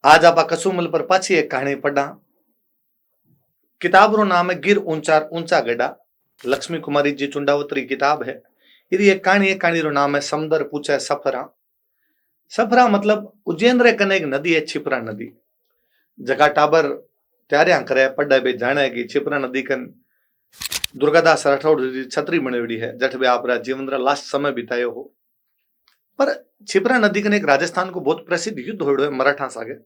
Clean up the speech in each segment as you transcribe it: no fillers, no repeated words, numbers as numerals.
आज आप कसुमल पर पाछी एक कहानी पढ़ा। किताब रो नाम है गिर ऊंचा ऊंचा गड्ढा। लक्ष्मी कुमारी जी चुंडावतरी किताब है। इरी एक कहानी रो नाम है समंदर पूछे सफरा। सफरा मतलब उज्जैन रे कने एक नदी है छिपरा नदी। जगह टाबर त्यारिया करे पढ़े बे जाने की छिपरा नदी कन दुर्गादास राठौड़ जी छतरी बनेड़ी है जठ बे आप जीवन रा लास्ट समय बितायो हो। पर छिपरा नदी कने एक राजस्थान को बहुत प्रसिद्ध युद्ध होड़ो है मराठा सागे।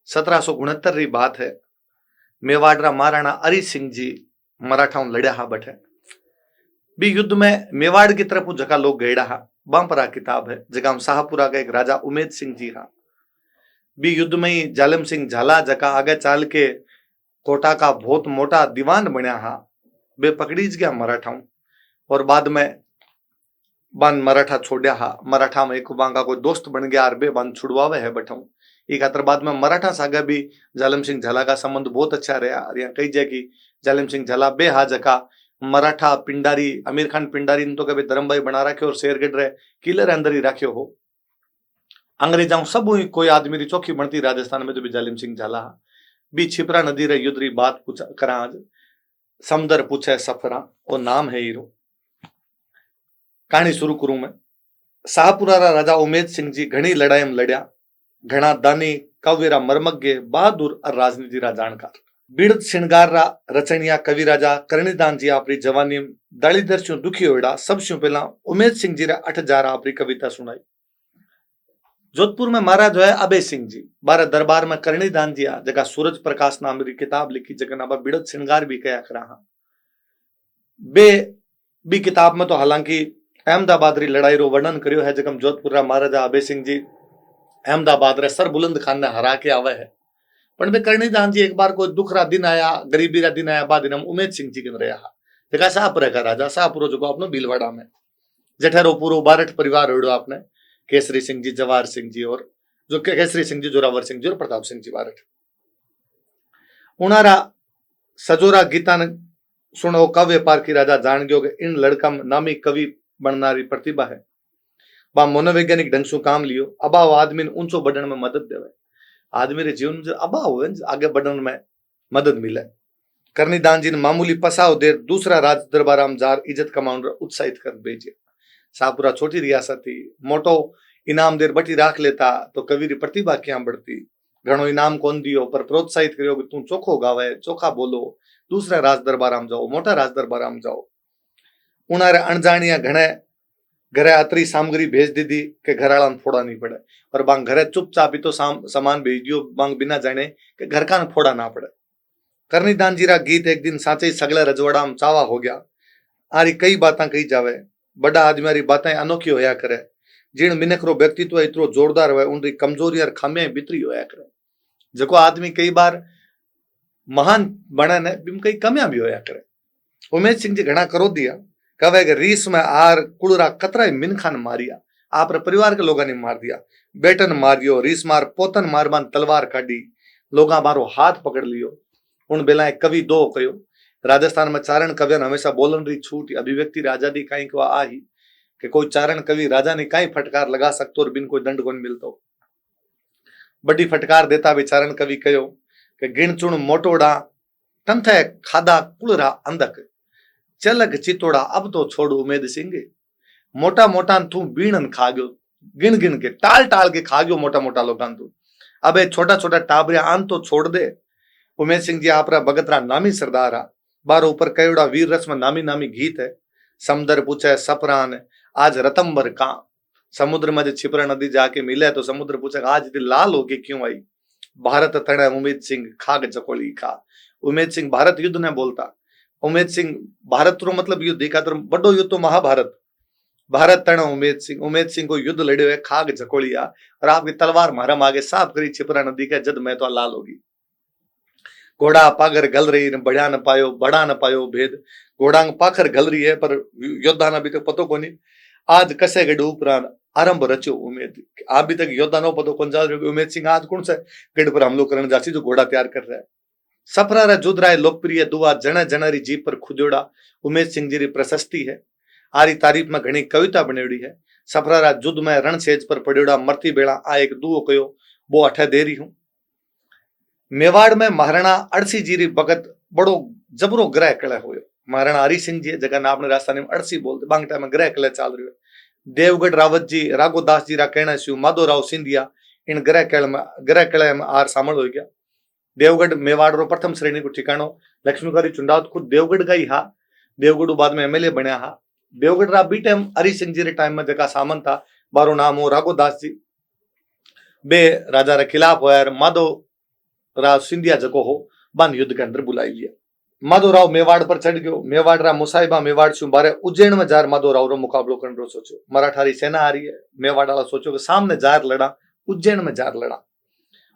1769 री बात है। मेवाड़ रा महाराणा अरि सिंह जी मराठाओं लड़या हा बठे। बी युद्ध में मेवाड़ की तरफ जका लोग गएड़ा हा बांपरा किताब है। जगह शाहपुरा का एक राजा उमेद सिंह जी हा। बी युद्ध में ही जालिम सिंह झाला जका आगे चाल के कोटा का बहुत मोटा दीवान बनया हा। बे पकड़ीज गया मराठाओं और बाद में बान मराठा छोड़या हा। मराठा में एक बांगा कोई दोस्त बन गया और बे बान छुड़वावे है बठाऊं। एक आतर बाद में मराठा सागा भी जालिम सिंह झाला का संबंध बहुत अच्छा रहा। और यहाँ कही जाए कि जालिम सिंह झाला बे हा जका मराठा पिंडारी आमिर खान पिंडारी ने तो कभी धर्मभाई बना रखे और शेरगढ़ रे किले रे अंदर ही राख्यो हो। अंग्रेजाओं सब कोई आदमी री चौकी बनती राजस्थान में तो भी जालिम सिंह झाला बी छिपरा नदी रे युद्ध री बात पूछा करा। आज समंदर पूछे सफरा वो नाम है हीरो। कहानी शुरू करूं मैं। शाहपुरा रा राजा उमेद सिंह जी घनी लड़ाई में लड़या। घना दानी काव्यरा मर्मज्ञ बहादुर और राजनीति रा जानकार बिड़द श्रृंगार रा रचनिया कवि राजा करणीदान जी अपनी जवानी दालीदर से दुखी होड़ा सबसे पहला उमेद सिंह जी रा 8 जारा अपनी कविता सुनाई। जोधपुर में महाराज है अभय सिंह जी बारह दरबार में करणीदान जी आ जगह सूरज प्रकाश नाम री किताब लिखी जगह नाबा बिड़द श्रृंगार भी कया करा। बे बी किताब में तो हालांकि अहमदाबाद री लड़ाई रो वर्णन करियो है। जगह जोधपुर रा महाराजा अभय सिंह जी अहमदाबाद रे सर बुलंद खान ने हरा के आवे है। पण बे करणीदान जी एक बार कोई दुख रा दिन आया गरीबी रा दिन आया बाद हम उमेद सिंह जी कन रहा जगह शाहपुर का राजा शाहपुरो जो अपनो भीलवाड़ा में जठेरो पूरो बारठ परिवार होड़ो आपने केसरी सिंह जी जवाहर सिंह जी और जो केसरी सिंह जी जोरावर सिंह जी और प्रताप सिंह जी बारठ उनारा सजोरा गीता ने सुनो काव्य पार की राजा जान गयो कि इन लड़का नामी कवि बननारी प्रतिभा है। बा मनोवैज्ञानिक ढंग से काम लियो अभाव आदमी ने ऊंचो बढ़ने में मदद देवे। आदमी रे जीवन में अभाव हो आगे बढ़ने में मदद मिले। करणीदान जी ने मामूली पसाव देर दूसरा राज दरबाराम जार इज्जत कमाउंड उत्साहित कर भेजे। शाहपुरा छोटी रियासत थी मोटो इनाम देर बटी राख लेता तो कवि री प्रतिभा क्या बढ़ती। घणो इनाम कौन दियो पर प्रोत्साहित करियो कि तू चोखो गावे चोखा बोलो दूसरा राज दरबाराम जाओ मोटा राज दरबाराम जाओ। उनारे अणजाणिया घणे घरे अतरी सामग्री भेज दी थी कि घराला फोड़ा नहीं पड़े और बांग घरे चुपचाप ही तो सामान भेज दियो बांग बिना जाने कि घर का फोड़ा ना पड़े। करणीदान जी रा गीत एक दिन साचे सगले रजवाड़ा में चावा हो गया। आरी कई बातें कही जावे बड़ा आदमी री बातें अनोखी होया करे। जिन मिनख रो व्यक्तित्व इतरो जोरदार हुए उनरी कमजोरी और खामियां बितरी होया करे। जको आदमी कई बार महान बने ने बिम कई कमियां भी होया करे। उमेद सिंह जी घना करो दिया कवे के रीस में आर कुड़रा कतरा मिनखान मारिया आप परिवार के लोगों ने मार दिया बेटन मारियो रीस मार पोतन मारबान तलवार काटी लोगा मारो हाथ पकड़ लियो। उन बेला कवि दो कयो राजस्थान में चारण कवियन हमेशा बोलन री छूट अभिव्यक्ति री आजादी कहीं को आई कि कोई चारण कवि राजा ने कहीं फटकार लगा सकतो और बिन कोई दंड कोन मिलतो। बड़ी फटकार देता भी चारण कवि कयो कि गिणचुण मोटोड़ा तंथे खादा कुलरा अंधक चलक चितोड़ा अब तो छोड़ उमेद सिंह मोटा मोटा तू बीणन खा गयो गिन गिन के टाल टाल के खा गयो मोटा मोटा लोग तू अब छोटा छोटा टाबरिया आन तो छोड़ दे। उमेद सिंह जी आपरा भगतरा नामी सरदार आ बारो ऊपर कयोड़ा वीर रस में नामी नामी गीत है। समंदर पूछे सफरान आज रतंबर का समुद्र में छिपरा नदी जाके मिले तो समुद्र पूछे आज लाल होके क्यों आई। भारत तणे उमेद सिंह खाग चकोली खा। उमेद सिंह भारत युद्ध ने बोलता उमेद सिंह भारत रो मतलब युद्ध देखा तो बड़ो युद्ध तो महाभारत भारत तण उमेद सिंह को युद्ध लड़े हुए खाग झकोलिया और आपकी तलवार मारम आगे साफ करी छिपरा नदी के जद मैं तो लाल होगी। घोड़ा पागर गल रही बढ़ा न पायो बड़ा न पायो भेद घोड़ांग पाखर गल रही है पर योद्धा अभी तक पतो को नहीं। आज कसे गढ़ उपरांत आरंभ रचो उमेद अभी तक योद्धा नो पतो कौन जा उमेद सिंह आज कौन से गढ़ पर हमलो करने जासी जो घोड़ा तैयार कर रहा है। सफरा रा जुद राय लोकप्रिय दुआ जन जनरी जीप पर खुदोड़ा उमेद सिंह जी री प्रशस्ति है। आरी तारीफ में घनी कविता बनेड़ी है। सफरा रा जुद में रणसेज पर पड़ेड़ा मरती बेड़ा आ एक दुओ कयो वो अठे दे रही हूं मेवाड़ में महाराणा अड़सी जीरी भगत बड़ो जबरो ग्रह कले हुयो। महाराणा हरि सिंह जी जगह ना अपने राजस्थानी में अड़सी बोलते, बांग टाइम में ग्रह कले चाल रही है। देवगढ़ रावत जी राघोदास जी रा कहना छू माधोराव सिंधिया इन ग्रह कले में आर शामिल हो गया। देवगढ़ मेवाड़ रो प्रथम श्रेणी को ठिकानो लक्ष्मीकारी चुंडावत खुद देवगढ़ का ही हा। देवगढ़ बाद में एमएलए बनया हा। देवगढ़ रा बी टाइम हरि सिंह जी रे टाइम में जका सामंत था बारो नाम हो राघोदास जी बे राजा रे खिलाफ होया। माधो राव सिंधिया जको हो बान युद्ध के अंदर बुलाई लिया। माधोराव मेवाड़ पर चढ़ गयो। मेवाड़ रा मुसाहिबा मेवाड़ छू बारे उज्जैन में जार माधोराव रो मुकाबलो करने रो सोचो। मराठारी सेना आ रही है, मेवाड़ वाला सोचो कि सामने जार लड़ा, उज्जैन में जार लड़ा।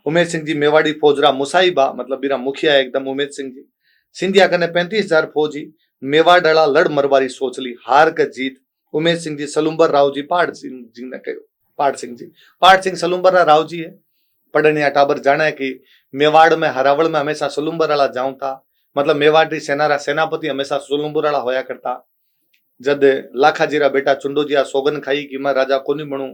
उमेद सिंह जी मेवाड़ी फौजरा मुसाहिबा मतलब बीरा मुखिया एकदम उमेद सिंह जी सिंधिया कने 35,000 फौजी मेवाड़ डाला लड़ मरवारी सोच ली। हार के जीत उमेद सिंह जी सलुंबर राव जी पहाड़ सिंह जी ने कहो। पहाड़ सिंह सलुंबर राव जी है। पढ़निया टाबर जाने कि मेवाड़ में हरावल में हमेशा सलुंबर वाला जाऊं था, मतलब मेवाड़ की सेना रा सेनापति हमेशा सलुंबर वाला होया करता। जद लाखाजी रा बेटा चुंडोजिया सोगन खाई कि मैं राजा कोनी बनू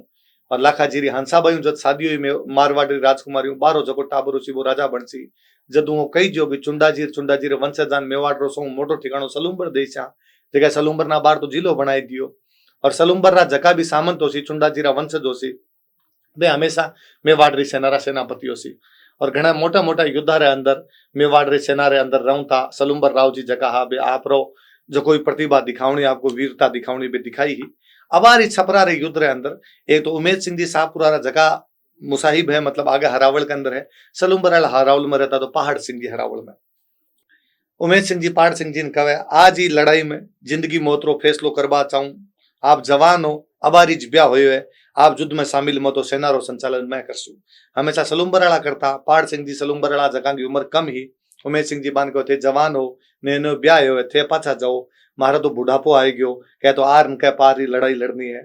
और लाखाजी री हंसाबाई जद शादी हुई मारवाड़ी राजकुमारी बारो जको टाबर उसी वो राजा बनसी। जद वो कही जो कि चुंडाजी रे वंशजान मेवाड़ रो सो मोटो ठिकानो सलुंबर देशा जगह सलुंबर ना बार तो जिलो बनाई दियो। और सलुंबर रा जका भी सामंत होसी चुंडाजी रा वंशज होसी वे हमेशा मेवाड़ री सेना रा सेनापति होसी। और घना मोटा मोटा युद्धा रे अंदर मेवाड़ री सेना रे अंदर रहूं था सलुंबर राव जी जका हा बे आप रो जो कोई प्रतिभा दिखावनी आपको वीरता दिखावनी बे दिखाई ही। अबारी छपरा रे युद्ध रे अंदर एक तो उमेद सिंह जी शाहपुरा रा जगह मुसाहिब है, मतलब आगे हरावल के अंदर है। सलुंबर हरावल में रहता तो पहाड़ सिंह जी हरावल में। उमेद सिंह जी पहाड़ सिंह जी ने कहे आज ही लड़ाई में जिंदगी मौत रो फैसलो करवा चाहूं। आप जवान हो, अबारी ब्याह हुए है, आप युद्ध में शामिल मतो सेना रो संचालन मैं करसू। हमेशा सलुंबराला करता। पहाड़ सिंह जी सलुंबराला जगह की उम्र कम ही। उमेद सिंह जी बान को थे जवान हो ने ब्याह हो थे पाछा जाओ, मारा तो बुढ़ापो आ गयो कह तो आर न कह पार ही लड़ाई लड़नी है।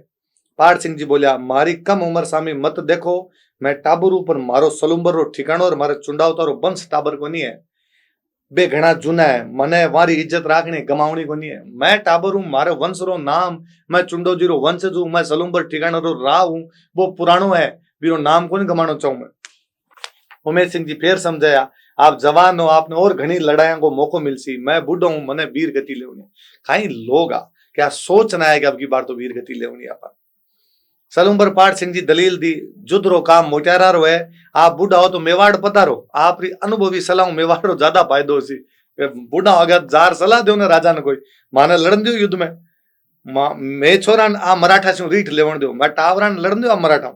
पहाड़ सिंह जी बोलिया मारी कम उम्र सामी मत देखो, मैं टाबर पर मारो सलुंबर रो ठिकाणो और मारे चुंडावता रो वंश टाबर को नहीं है। बे घना जूना है, मने मारी इज्जत राखनी गमावनी को नहीं है। मैं टाबर हूं, मारे वंश रो नाम, मैं चुंडोजी रो वंशज हूं, मैं सलुंबर ठिकाना रो राव हूं, वो पुरानो है, बीरो नाम को नहीं गमानो चाहूं मैं। उमेद सिंह जी फिर समझाया आप जवान हो, आपने और घनी लड़ाइया को मौको मिलसी, मैं बूढ़ो हूं, मने वीर गति लेवनी। खाई लोग क्या सोचना है कि अब की बार तो वीर गति लेवनी आप। सलुंबर पहाड़ सिंह जी दलील दी जुद्ध रो काम मोटारा रो है, आप बूढ़ा हो तो मेवाड़ पधारो, आप अनुभवी सलाह मेवाड़ रो ज्यादा फायदो सी। बूढ़ा हो गया जार सलाह दो ना राजा ने कोई माने लड़न दो युद्ध में। मैं छोरा आ मराठा से रीठ लेवण दो, मैं टावरा लड़न दो आ मराठा।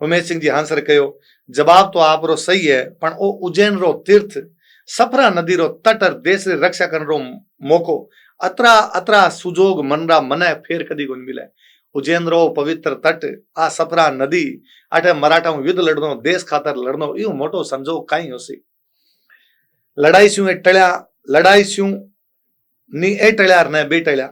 उमेद सिंह जी हंसर कहो जवाब तो आप रो सही है, पण ओ उज्जैन रो तीर्थ सफरा नदी रो तट और देश री रक्षा करने रो मौको अतरा अतरा सुजोग मनरा मने फेर कदी कोन मिले। उज्जैन रो पवित्र तट आ सफरा नदी अटे मराठा युद्ध लड़नो, देश खातर लड़नो, यो मोटो संजोग कहीं होसी। लड़ाई स्यू टळ्या, लड़ाई स्यू नी ए टळ्या ने बे टळ्या,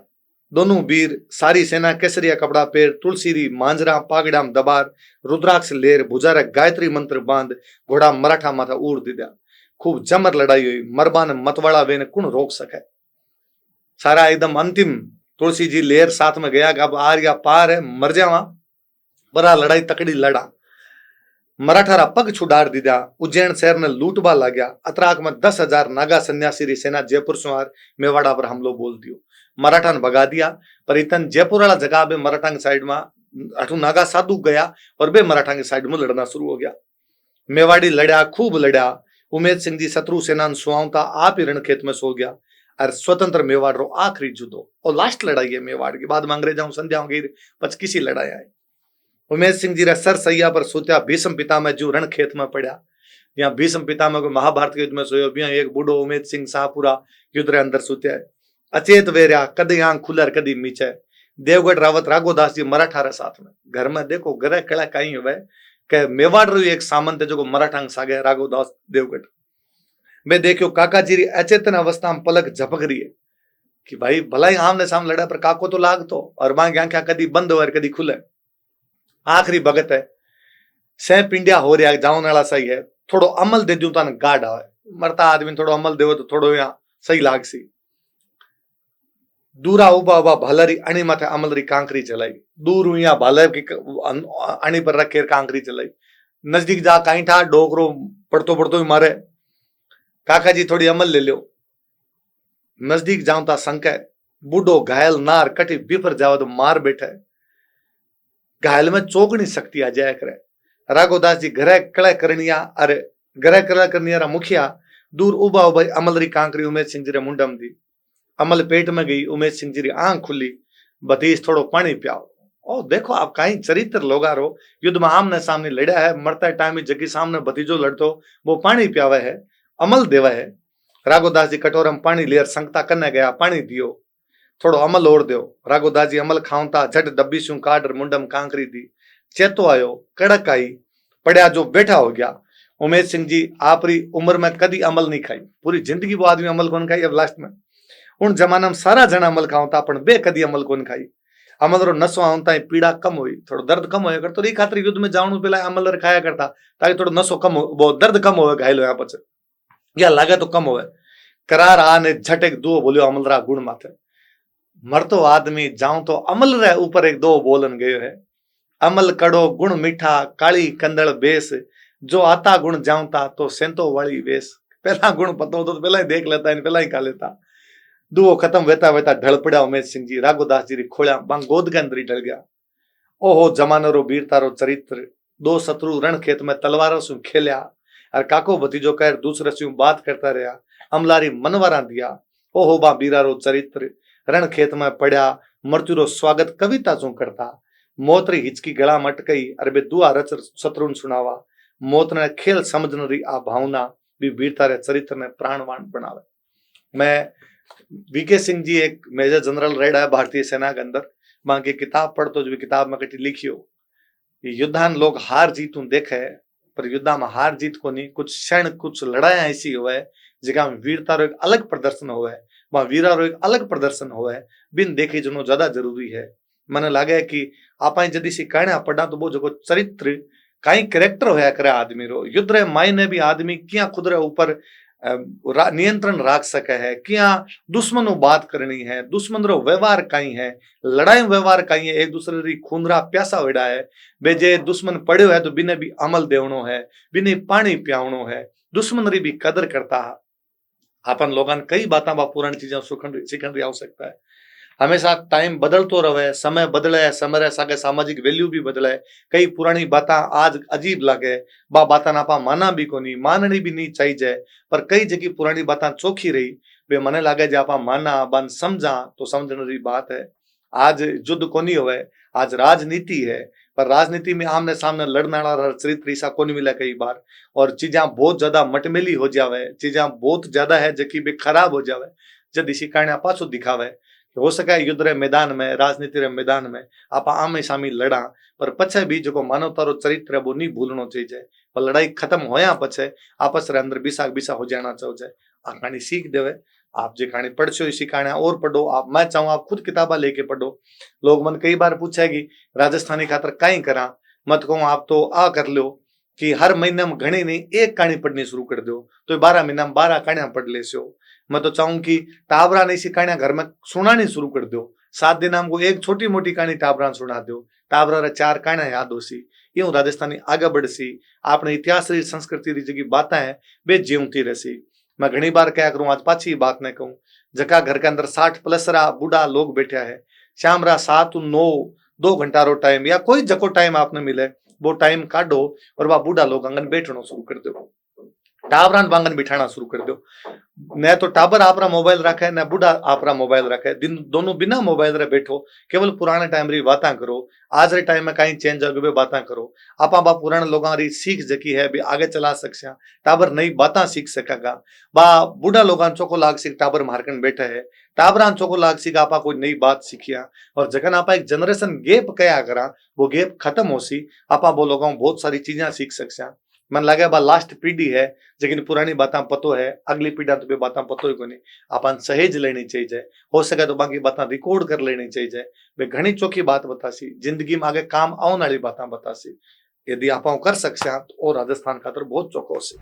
दोनों वीर सारी सेना केसरिया कपड़ा पेर तुलसी री मांजरा पागड़ाम दबार रुद्राक्ष लेर भुजारे गायत्री मंत्र बांध घोड़ा मराठा माथा उड़ दिया। खूब जमर लड़ाई हुई, मरबा ने मतवाड़ा वेने कुण रोक सके। सारा एकदम अंतिम तुलसी जी लेर साथ में गया अब आर या पार है मर जावा, बड़ा लड़ाई तकड़ी लड़ा। मराठा रा पग छुड़ार दिया, उज्जैन शहर ने लूटबा लाग्या। अतराक में 10,000 नागा सन्यासी री सेना जयपुर सुहार मेवाड़ा पर हमलो बोल दियो। मराठा ने भगा दिया, पर इतन जयपुर वाला जगह बे मराठा की साइड में अठू नागा साधु गया और बे मराठा की साइड में लड़ना शुरू हो गया। मेवाड़ी लड़ा, खूब लड़ा। उमेद सिंह जी शत्रु सेना सुहावता आप ही रणखेत में सो गया। और स्वतंत्र मेवाड़ रो आखिरी जुद्ध और लास्ट लड़ाई है मेवाड़ की। बाद में अंग्रेजों संध्या गई पचकिसी लड़ाई आई। उमेद सिंह जी रे सर सैया पर सोत्या भीष्म पितामह जो रणखेत में पड़ा। यहाँ भीष्म पितामह को महाभारत के युद्ध में सोयो, एक बूढ़ो उमेद सिंह शाहपुरा युद्ध रे अंदर सोत्या है। अचेत वेर्या कदी आंख खुलर कदी मीचे। देवगढ़ रावत राघोदास जी मराठा रे साथ में घर में देखो ग्रह कला कहीं हुए के मेवाड़ रो एक सामंत है जो मराठा सागे राघोदास देवगढ़। मैं देखो काका जी री अचेतन अवस्था में पलक झपक रही है कि भाई भलाई आमने सामने लड़ा पर काको तो लाग तो, और मां आंखें कदी बंद हो कदी खुले। आखिरी भगत है सह पिंडिया हो रहा जावन वाला सही है, थोड़ो अमल दे दू तो गाढ़ आवे। मरता आदमी थोड़ो अमल देव तो थोड़ो यहाँ सही लाग सी। दूरा उबा उबा भालरी अणी माथे अमल री कांकरी चलाई, दूर यहाँ भालर की अणी पर रखे कांकरी चलाई। नजदीक जा कहीं था डोकरो पड़तो पड़तो ही मारे। काका जी थोड़ी अमल ले लो। नजदीक जाऊं ता संक है, बूढ़ो घायल नार कटी बिफर जाओ तो मार बैठा है। घायल में चौगनी शक्ति आ जाया करे। राघोदास जी घरे कड़े करनिया, अरे घरे कड़ा करनिया मुखिया दूर उबा उबा अमल री कांकरी उमेश सिंह जी रे मुंडम दी। अमल पेट में गई, उमेश सिंह जी री आंख खुली, भतीज थोड़ो पानी पियाओ। ओ देखो आप कहीं चरित्र लोगा रो, युद्ध में आमने सामने लड़ा है, मरता टाइम जगी सामने भतीजो लड़तो, वो पानी पियावे है, अमल देवा है। राघोदास जी कटोरा में पानी लेर संगता करने गया, पानी दियो, थोड़ो अमल और दो। राघोदास जी अमल खाऊंता झट डब्बी शू काट मुंडम कांकरी दी। चेतो आयो, कड़क आई, पड़िया जो बैठा हो गया। उमेश सिंह जी आपरी उम्र में कदी अमल नहीं खाई, पूरी जिंदगी वो आदमी अमल कौन खाई। अब लास्ट में उन जमाना में सारा जना अमल खाऊंता, पण बे कदी अमल कौन खाई। अमल रो नसो आउंता पीड़ा कम हुई, थोड़ो दर्द कम होया करतो। री खातिर युद्ध में जावणु पहला अमल खाया करता, ताकि थोड़ो नसो कम हो, वो दर्द कम होवे घायल होया पछे, या लागे तो कम होवे। करार आने झट एक दो बोलियो अमल रा गुण माथे। मरतो आदमी जाऊं तो अमल रे ऊपर एक दो बोलन गयो है। अमल कड़ो गुण मीठा, काली कंदड़ बेस, जो आता गुण जाऊंता तो सेंतो वाली वेस। पहला गुण पता होता तो पहला ही देख लेता, पहला ही खा लेता। दुओ खत्म वेता वेता ढल पड़ा उमेश सिंह जी। राघोदास जी री खोल्या बांग गोद के अंदर ही ढल गया। ओहो जमानो रो वीरता रो चरित्र, दो शत्रु रण खेत में तलवारों से खेल्या, और काको भतीजो कह दूसरे से बात करता रहा, अमलारी मनवारा दिया। ओहो बा बीरा रो चरित्र, रण खेत में पड़ा मृत्यु रो स्वागत कविता चू करता। मौत री हिचकी गला मट गई, अरे बे दुआ रच शत्रु सुनावा। मौत ने खेल समझने री आ भावना भी वीरता रे चरित्र ने प्राणवान बनावे। मैं वीके सिंह जी एक मेजर जनरल रेड है भारतीय सेना के अंदर, वहां की किताब पढ़तो, जो भी किताब में कटी लिखियो, युद्धान लोग हार जीत देखे, पर युद्धा में हार जीत को नहीं, कुछ क्षण कुछ लड़ाई ऐसी हुए जगह में वीरता रो एक अलग प्रदर्शन हुए, वहां वीरा रो एक अलग प्रदर्शन हुए, बिन देखे जनो ज्यादा जरूरी है। मने लागे कि आप जदि सी कहना पढ़ा तो वो जो चरित्र कई कैरेक्टर होया करे आदमी रो, युद्ध रे मायने भी आदमी क्या खुद रे ऊपर नियंत्रण राख सके है, क्या दुश्मन बात करनी है, दुश्मन रो व्यवहार कई है, लड़ाई व्यवहार कई है, एक दूसरे री खूनरा प्यासा वेड़ा है। बे जे दुश्मन पड़ो है तो बिने भी अमल देवनो है, बिने पानी पियावनो है, दुश्मन री भी कदर करता है। अपन लोगन कई बातें पुरानी चीजें सीखने की आवश्यकता है। हमेशा टाइम बदलतो रहे, समय बदले, समय सागे सामाजिक वैल्यू भी बदले। कई पुरानी बातें आज अजीब लगे, बा बातें आपा माना भी कोनी, माननी भी नहीं चाहिए, पर कई जगह पुरानी बातें चोखी रही, वे मने लागे जे आपा माना बन समझा तो समझने की बात है। आज युद्ध कोनी होवे, आज राजनीति है, पर राजनीति में आमने सामने लड़ने वाला चरित्र ऐसा कोनी मिले कई बार, और चीजें बहुत ज्यादा मटमेली हो जावे, चीजें बहुत ज्यादा है जबकि भी खराब हो जावे, जब इसी कारण पाछो दिखावे। हो सके युद्ध रे मैदान में, राजनीति रे मैदान में आप आमे सामी लड़ा, पर पछे भी जो मानवता रो चरित्र वो नहीं भूलना चाहिए। पर लड़ाई खत्म होया पछे आपस रे अंदर बिसा बिसा हो जाना चाहिए। आ कहानी सीख देवे। आप जो कहानी पढ़छो इसी कहानी और पढ़ो। आप मैं चाहूँ आप खुद किताबा लेके पढ़ो। लोग मन कई बार पूछेगी राजस्थानी खातर कई करा, मत कहूँ आप तो आ कर लो कि हर महीने में घनी नहीं एक कहानी पढ़नी शुरू कर दो, तो 12 महीना में 12 कहानियां पढ़ ले सो। मैं तो चाहूं कि टाबरा ने सी कहानियां घर में सुनानी शुरू कर दो। 7 दिन हमको एक छोटी मोटी कहानी टाबरा सुना दो, टाबरा रे 4 कहानियां याद हो सी, यूं राजस्थानी आगे बढ़ सी, आपने इतिहास री संस्कृति री जगी बातें है वे जीवती रही। मैं घनी बार क्या करूं, आज पाछी बात न कहूं, जका घर के अंदर 60+ रा बूढ़ा लोग बैठा है, शाम रा 7 9 2 घंटा रो टाइम या कोई जको टाइम आपने मिले वो टाइम काटो और वह बूढ़ा लोग आंगन बैठना शुरू कर दो, टाबरान बांगन बिठाना शुरू कर दो। न तो टाबर आपरा मोबाइल रखे, न बूढ़ा आपरा मोबाइल रखे, दिन दोनों बिना मोबाइल रे बैठो, केवल पुराने टाइम री बातें करो। आज रे टाइम में कहीं चेंज हो बातें करो। आपा बा पुराने लोगों री सीख जकी है भी आगे चला सकसा, टाबर नई बातें सीख सकेगा। बा बूढ़ा लोग चोको लाग सीख टाबर मारकन बैठे है, टाबरा चोको लाग सीख आपा कोई नई बात सीखिया। और जगन आपा एक जनरेशन गैप कया करा, वो गैप खत्म हो सी, आपा वो लोगों बहुत सारी चीजें सीख सकसा। मन लगे बा लास्ट पीढ़ी है लेकिन पुरानी बातें पतो है, अगली पीढ़ी तो बातें पतो ही कोनी। अपन सहेज लेनी चाहिए, हो सके तो बाकी बातें रिकॉर्ड कर लेनी चाहिए। वे घनी चोखी बात बतासी, जिंदगी में आगे काम आने वाली बातें बतासी। यदि आप कर सकते हैं तो राजस्थान खातर बहुत चौको से।